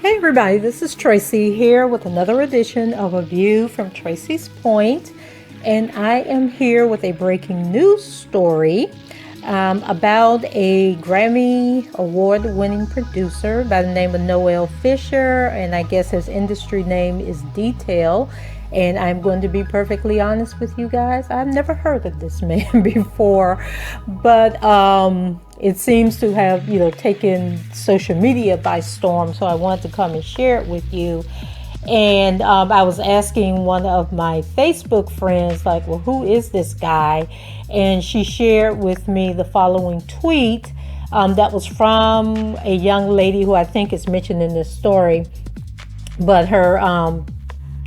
Hey everybody, this is Tracy here with another edition of A View from Tracy's Point, and I am here with a breaking news story about a Grammy award-winning producer by the name of Noel Fisher, and I guess his industry name is Detail. And I'm going to be perfectly honest with you guys, I've never heard of this man before, but it seems to have, taken social media by storm. So I wanted to come and share it with you. And I was asking one of my Facebook friends, like, well, who is this guy? And she shared with me the following tweet that was from a young lady who I think is mentioned in this story, but her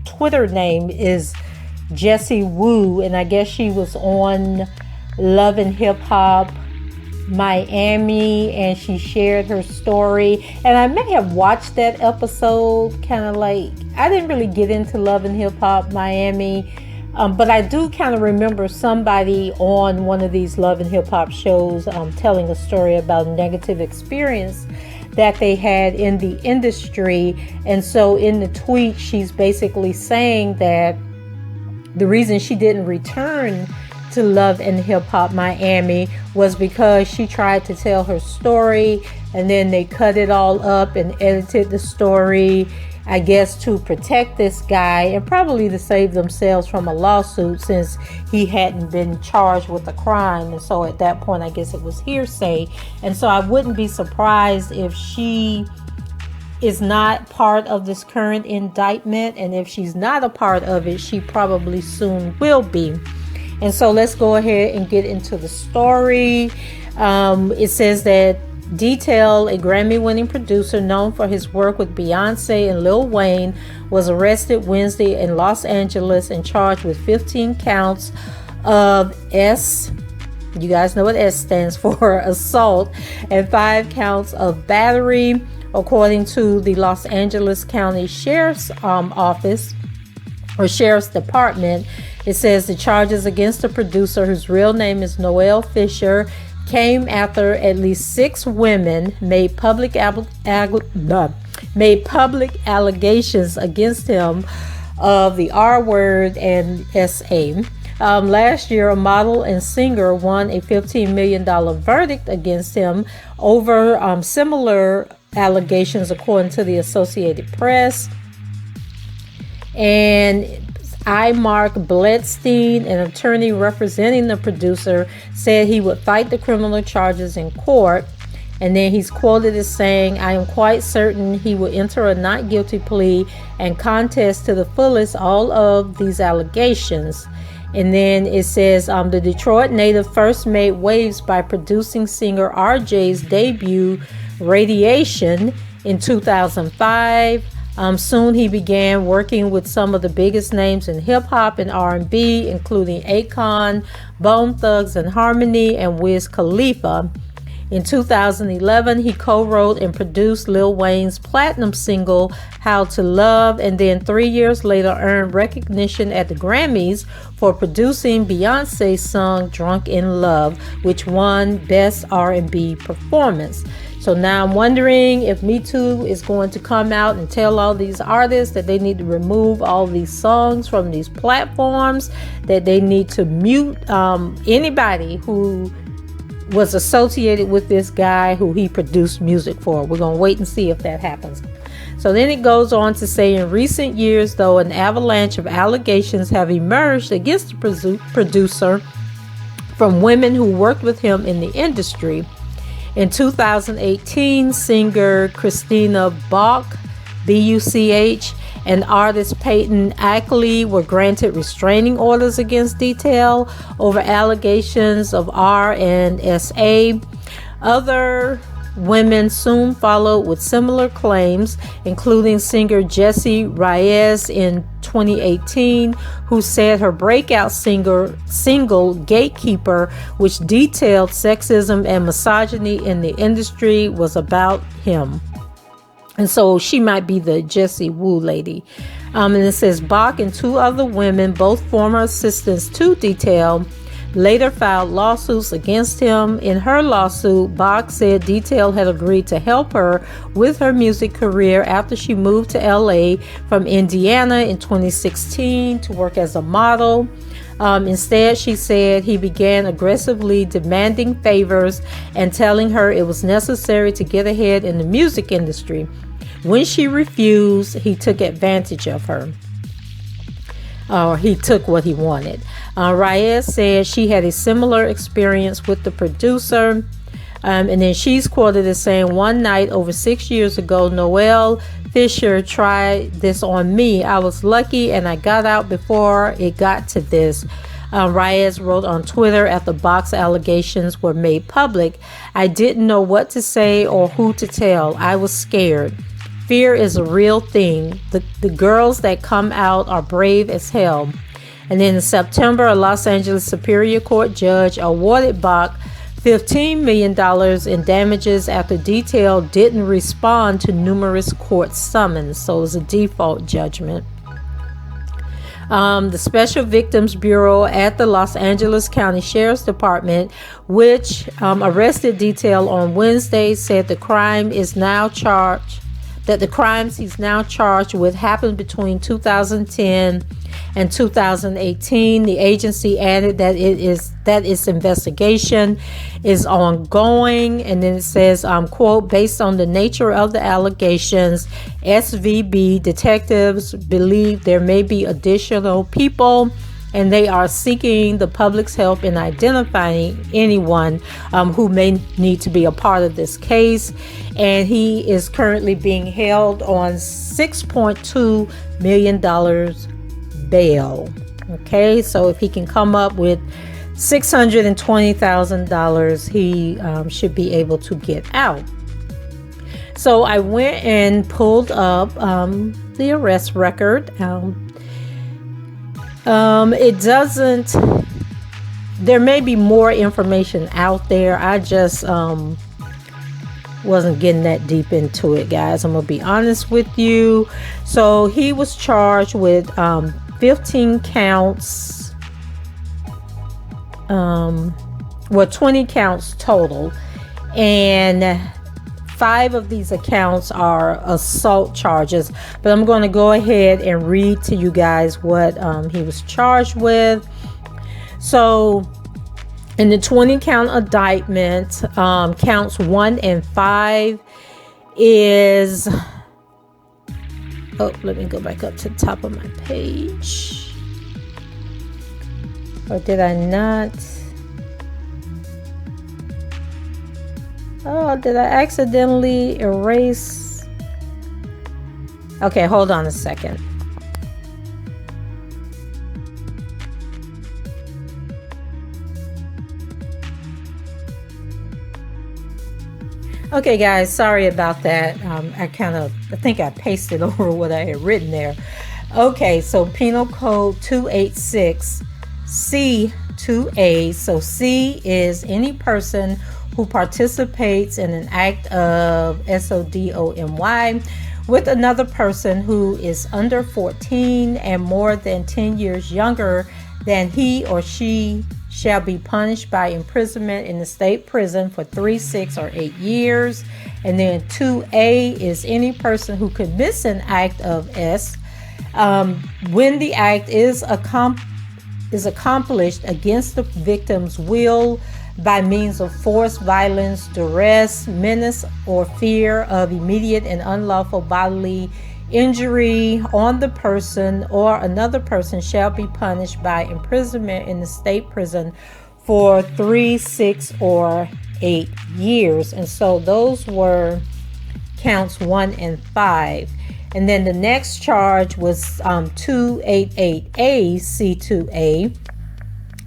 Twitter name is Jessie Wu, and I guess she was on Love and Hip Hop Miami, and she shared her story. And I may have watched that episode, kind of like, I didn't really get into Love and Hip Hop Miami, but I do kind of remember somebody on one of these Love and Hip Hop shows telling a story about a negative experience that they had in the industry. And so in the tweet, she's basically saying that the reason she didn't return to Love and Hip Hop Miami was because she tried to tell her story, and then they cut it all up and edited the story, I guess, to protect this guy and probably to save themselves from a lawsuit, since he hadn't been charged with a crime. And so at that point, I guess it was hearsay. And so I wouldn't be surprised if she is not part of this current indictment. And if she's not a part of it, she probably soon will be. And so let's go ahead and get into the story. It says that Detail, a Grammy-winning producer known for his work with Beyonce and Lil Wayne, was arrested Wednesday in Los Angeles and charged with 15 counts of you guys know what S stands for, assault, and 5 counts of battery, according to the Los Angeles County Sheriff's Office or Sheriff's Department. It says the charges against the producer, whose real name is Noel Fisher, came after at least 6 women made public allegations against him of the R word and SA. Last year, a model and singer won a $15 million verdict against him over similar allegations, according to the Associated Press. And Mark Bledstein, an attorney representing the producer, said he would fight the criminal charges in court. And then he's quoted as saying, "I am quite certain he will enter a not guilty plea and contest to the fullest all of these allegations." And then it says, the Detroit native first made waves by producing singer RJ's debut, Radiation, in 2005. Soon he began working with some of the biggest names in hip-hop and R&B, including Akon, Bone Thugs and Harmony, and Wiz Khalifa. In 2011, he co-wrote and produced Lil Wayne's platinum single, How to Love, and then 3 years later earned recognition at the Grammys for producing Beyonce's song Drunk in Love, which won Best R&B Performance. So now I'm wondering if Me Too is going to come out and tell all these artists that they need to remove all these songs from these platforms, that they need to mute anybody who was associated with this guy who he produced music for. We're going to wait and see if that happens. So then it goes on to say, in recent years, though, an avalanche of allegations have emerged against the producer from women who worked with him in the industry. In 2018, singer Christina Buch, Buch, and artist Peyton Ackley were granted restraining orders against Detail over allegations of R and SA. Other women soon followed with similar claims, including singer Jessie Reyez in 2018, who said her breakout single Gatekeeper, which detailed sexism and misogyny in the industry, was about him. And so she might be the Jessie Wu lady. And it says Bach and 2 other women, both former assistants to Detail, later filed lawsuits against him. In her lawsuit, Bach said Detail had agreed to help her with her music career after she moved to LA from Indiana in 2016 to work as a model. Instead, she said he began aggressively demanding favors and telling her it was necessary to get ahead in the music industry. When she refused, he took advantage of her. Or he took what he wanted. Reyes said she had a similar experience with the producer. And then she's quoted as saying, "One night over 6 years ago, Noel Fisher tried this on me. I was lucky and I got out before it got to this." Reyes wrote on Twitter after Bach's allegations were made public, "I didn't know what to say or who to tell. I was scared. Fear is a real thing. The girls that come out are brave as hell." And then in September, a Los Angeles Superior Court judge awarded Bach $15 million in damages after Detail didn't respond to numerous court summons. So it was a default judgment. The Special Victims Bureau at the Los Angeles County Sheriff's Department, which arrested Detail on Wednesday, said the crimes he's now charged with happened between 2010 and 2018. The agency added that its investigation is ongoing, and then it says, quote, "Based on the nature of the allegations, SVB detectives believe there may be additional people, and they are seeking the public's help in identifying anyone who may need to be a part of this case." And he is currently being held on $6.2 million bail. Okay, so if he can come up with $620,000, he should be able to get out. So I went and pulled up the arrest record. It doesn't, there may be more information out there. I just wasn't getting that deep into it, guys. I'm gonna be honest with you. So he was charged with 15 counts, 20 counts total, and 5 of these accounts are assault charges. But I'm going to go ahead and read to you guys what he was charged with. So in the 20 count indictment, counts 1 and 5 is, oh, let me go back up to the top of my page. Or did I not? Oh, did I accidentally erase? Okay, hold on a second. Okay, guys, sorry about that. I think I pasted over what I had written there. Okay, so Penal Code 286C2A. So C is any person who participates in an act of SODOMY with another person who is under 14 and more than 10 years younger than he or she shall be punished by imprisonment in the state prison for 3, 6, or 8 years. And then 2A is any person who commits an act of S when the act is accomplished against the victim's will by means of force, violence, duress, menace, or fear of immediate and unlawful bodily injury on the person or another person shall be punished by imprisonment in the state prison for 3, 6, or 8 years. And so those were counts 1 and 5. And then the next charge was 288A C2A.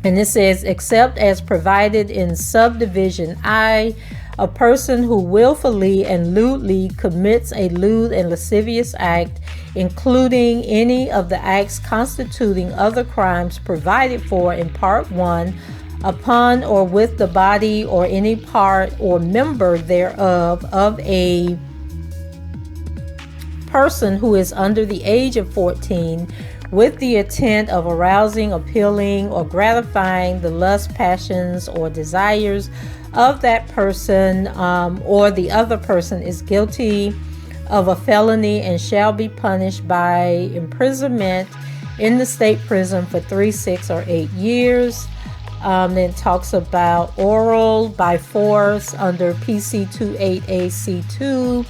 And it says, except as provided in subdivision I, a person who willfully and lewdly commits a lewd and lascivious act, including any of the acts constituting other crimes provided for in Part 1, upon or with the body or any part or member thereof of a person who is under the age of 14 with the intent of arousing, appealing, or gratifying the lust, passions, or desires of that person or the other person is guilty of a felony and shall be punished by imprisonment in the state prison for 3, 6, or 8 years. Then it talks about oral by force under PC 28AC2.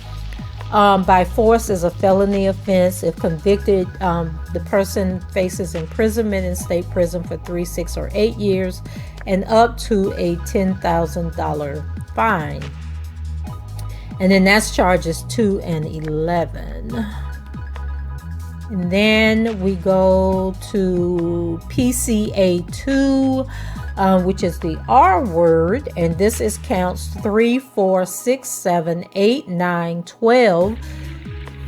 By force is a felony offense. If convicted, the person faces imprisonment in state prison for 3, 6, or 8 years and up to a $10,000 fine. And then that's charges 2 and 11. And then we go to PCA2, which is the R word, and this is counts 3, 4, 6, 7, 8, 9, 12,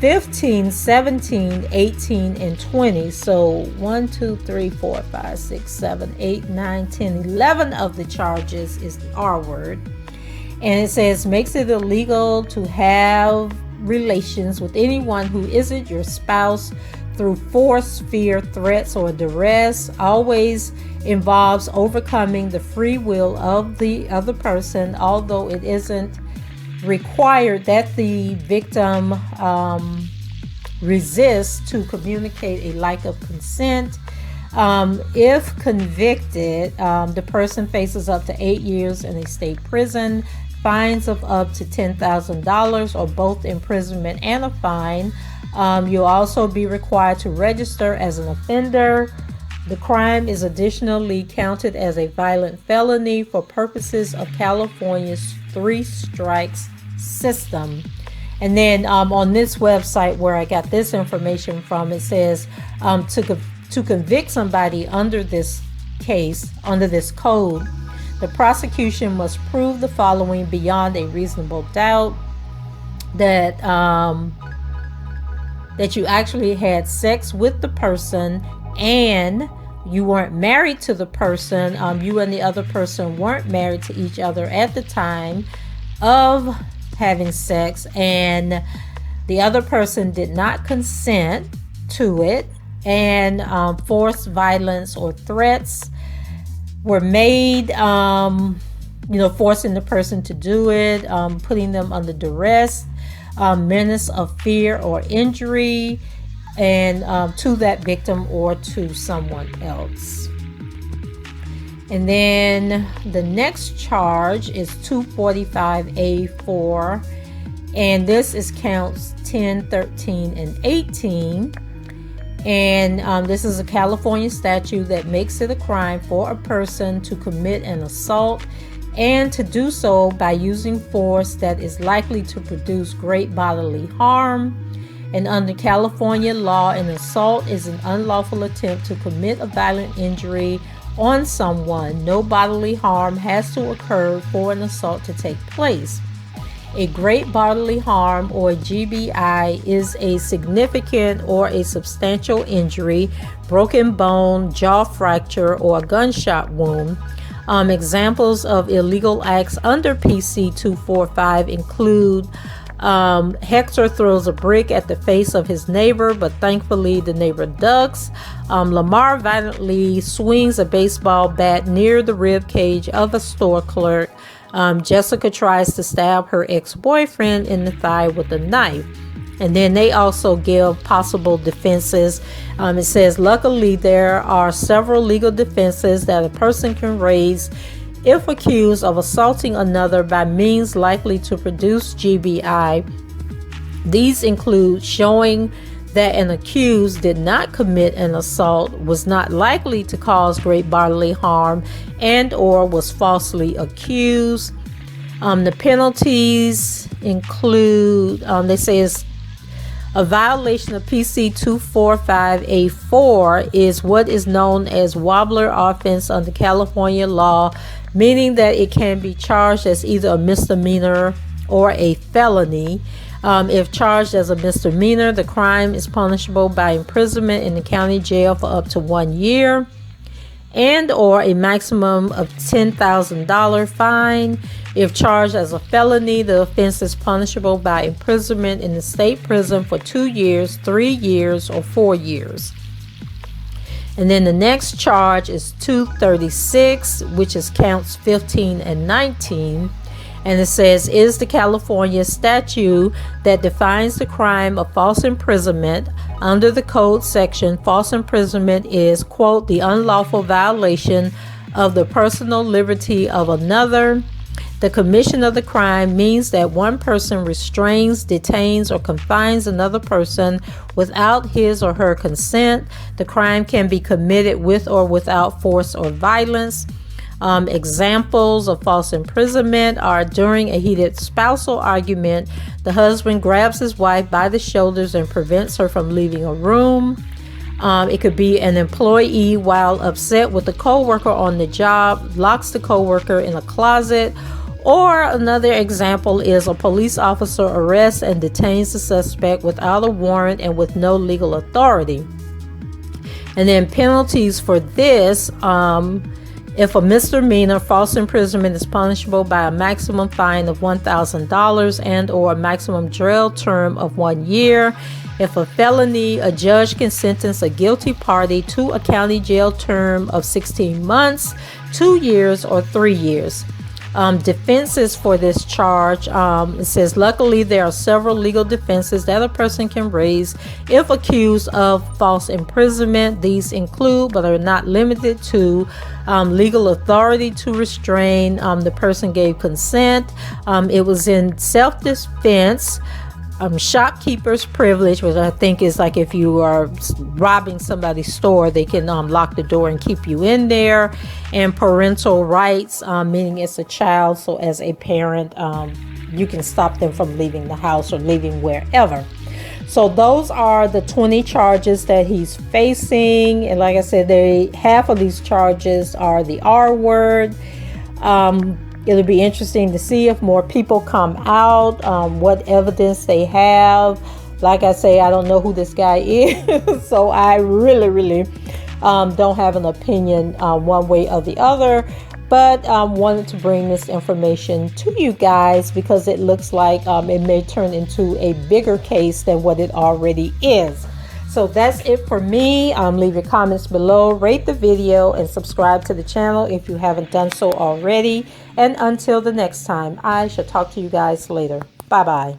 15, 17, 18, and 20. So 1, 2, 3, 4, 5, 6, 7, 8, 9, 10, 11 of the charges is the R word. And it says makes it illegal to have relations with anyone who isn't your spouse through force, fear, threats, or duress. Always involves overcoming the free will of the other person, although it isn't required that the victim resist to communicate a lack of consent. If convicted, the person faces up to 8 years in a state prison, fines of up to $10,000 or both imprisonment and a fine. You'll also be required to register as an offender. The crime is additionally counted as a violent felony for purposes of California's 3 strikes system. And then on this website where I got this information from, it says to convict somebody under this case, under this code, the prosecution must prove the following beyond a reasonable doubt: that you actually had sex with the person and you weren't married to the person. You and the other person weren't married to each other at the time of having sex, and the other person did not consent to it, and force, violence, or threats were made, forcing the person to do it, putting them under duress, menace of fear or injury, and to that victim or to someone else. And then the next charge is 245A4, and this is counts 10, 13, and 18. And this is a California statute that makes it a crime for a person to commit an assault and to do so by using force that is likely to produce great bodily harm. And under California law, an assault is an unlawful attempt to commit a violent injury on someone. No bodily harm has to occur for an assault to take place. A great bodily harm, or GBI, is a significant or a substantial injury, broken bone, jaw fracture, or a gunshot wound. Examples of illegal acts under PC 245 include Hector throws a brick at the face of his neighbor, but thankfully the neighbor ducks. Lamar violently swings a baseball bat near the rib cage of a store clerk. Jessica tries to stab her ex-boyfriend in the thigh with a knife. And then they also give possible defenses. It says, luckily, there are several legal defenses that a person can raise if accused of assaulting another by means likely to produce GBI. These include showing that an accused did not commit an assault, was not likely to cause great bodily harm, and or was falsely accused. The penalties include, they say it's a violation of PC 245A4 is what is known as wobbler offense under California law, meaning that it can be charged as either a misdemeanor or a felony. If charged as a misdemeanor, the crime is punishable by imprisonment in the county jail for up to 1 year. and or a maximum of $10,000 fine. If charged as a felony, the offense is punishable by imprisonment in the state prison for 2 years, 3 years, or 4 years. And then the next charge is 236, which is counts 15 and 19. And it says, is the California statute that defines the crime of false imprisonment. Under the code section, false imprisonment is, quote, the unlawful violation of the personal liberty of another. The commission of the crime means that one person restrains, detains, or confines another person without his or her consent. The crime can be committed with or without force or violence. Examples of false imprisonment are during a heated spousal argument, the husband grabs his wife by the shoulders and prevents her from leaving a room. It could be an employee while upset with a coworker on the job, locks the coworker in a closet. Or another example is a police officer arrests and detains the suspect without a warrant and with no legal authority. And then penalties for this, if a misdemeanor, false imprisonment is punishable by a maximum fine of $1,000 and or a maximum jail term of 1 year. If a felony, a judge can sentence a guilty party to a county jail term of 16 months, 2 years, or 3 years. Defenses for this charge, it says, luckily there are several legal defenses that a person can raise if accused of false imprisonment. These include, but are not limited to, legal authority to restrain. The person gave consent. It was in self-defense. Shopkeeper's privilege, which I think is like if you are robbing somebody's store, they can lock the door and keep you in there. And parental rights, meaning it's a child, so as a parent, you can stop them from leaving the house or leaving wherever. So those are the 20 charges that he's facing. And like I said, half of these charges are the R word. It'll be interesting to see if more people come out, what evidence they have. Like I say, I don't know who this guy is, so I really don't have an opinion one way or the other. But wanted to bring this information to you guys because it looks like it may turn into a bigger case than what it already is. So that's it for me. Leave your comments below, rate the video, and subscribe to the channel if you haven't done so already. And until the next time, I shall talk to you guys later. Bye-bye.